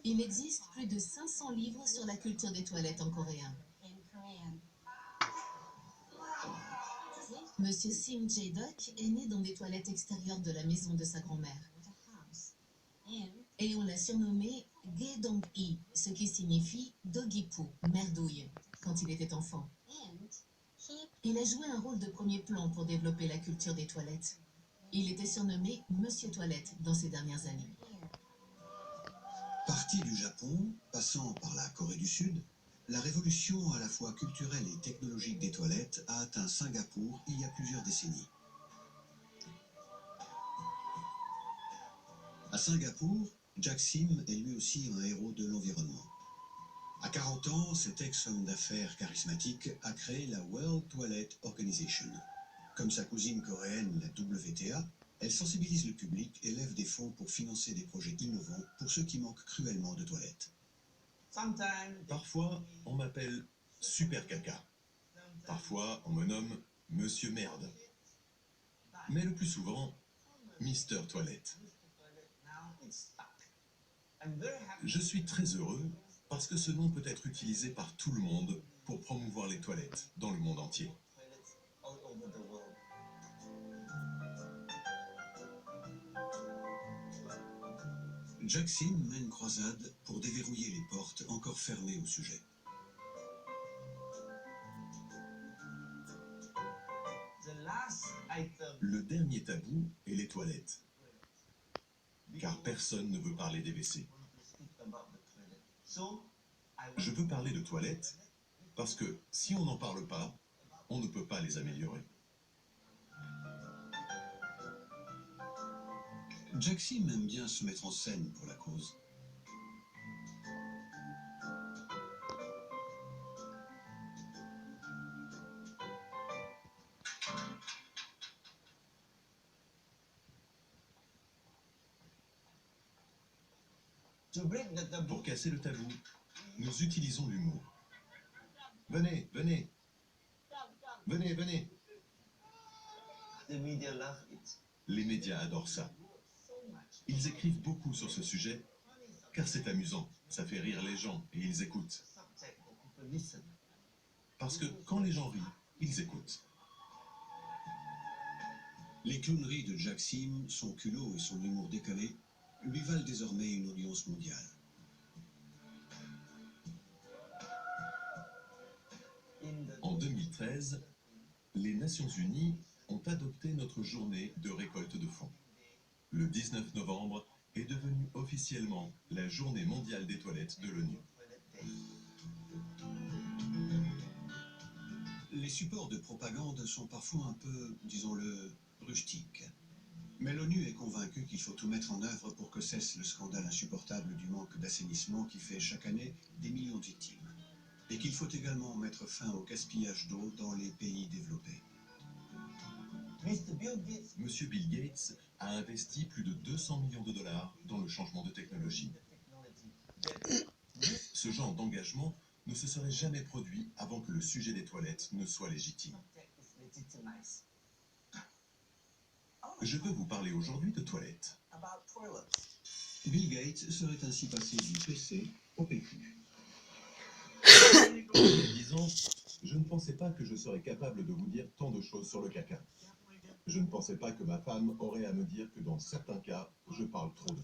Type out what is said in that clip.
Il existe plus de 500 livres sur la culture des toilettes en coréen. Monsieur Sim Jae-dok est né dans des toilettes extérieures de la maison de sa grand-mère. Et on l'a surnommé Gae-dong-i, ce qui signifie Doggy-poo, merdouille, quand il était enfant. Il a joué un rôle de premier plan pour développer la culture des toilettes. Il était surnommé Monsieur Toilette dans ces dernières années. Parti du Japon, passant par la Corée du Sud, la révolution à la fois culturelle et technologique des toilettes a atteint Singapour il y a plusieurs décennies. À Singapour, Jack Sim est lui aussi un héros de l'environnement. À 40 ans, cet ex-homme d'affaires charismatique a créé la World Toilet Organization. Comme sa cousine coréenne, la WTA, elle sensibilise le public et lève des fonds pour financer des projets innovants pour ceux qui manquent cruellement de toilettes. Parfois, on m'appelle Super Caca. Parfois, on me nomme Monsieur Merde. Mais le plus souvent, Mister Toilette. Je suis très heureux parce que ce nom peut être utilisé par tout le monde pour promouvoir les toilettes dans le monde entier. Jack Sim mène croisade pour déverrouiller les portes encore fermées au sujet. Le dernier tabou est les toilettes. Car personne ne veut parler des WC. Je veux parler de toilettes parce que si on n'en parle pas, on ne peut pas les améliorer. Jack Sim aime bien se mettre en scène pour la cause. Pour casser le tabou, nous utilisons l'humour. Venez, venez. Venez, venez. Les médias adorent ça. Ils écrivent beaucoup sur ce sujet, car c'est amusant, ça fait rire les gens et ils écoutent. Parce que quand les gens rient, ils écoutent. Les clowneries de Jack Sim, son culot et son humour décalé lui valent désormais une audience mondiale. En 2013, les Nations Unies ont adopté notre journée de récolte de fonds. Le 19 novembre est devenue officiellement la journée mondiale des toilettes de l'ONU. Les supports de propagande sont parfois un peu, disons-le, rustiques. Mais l'ONU est convaincue qu'il faut tout mettre en œuvre pour que cesse le scandale insupportable du manque d'assainissement qui fait chaque année des millions de victimes. Et qu'il faut également mettre fin au gaspillage d'eau dans les pays développés. Monsieur Bill Gates a investi plus de 200 millions de dollars dans le changement de technologie. Ce genre d'engagement ne se serait jamais produit avant que le sujet des toilettes ne soit légitime. Je veux vous parler aujourd'hui de toilettes. Bill Gates serait ainsi passé du PC au PQ. Il y a 10 ans, je ne pensais pas que je serais capable de vous dire tant de choses sur le caca. Je ne pensais pas que ma femme aurait à me dire que dans certains cas, je parle trop de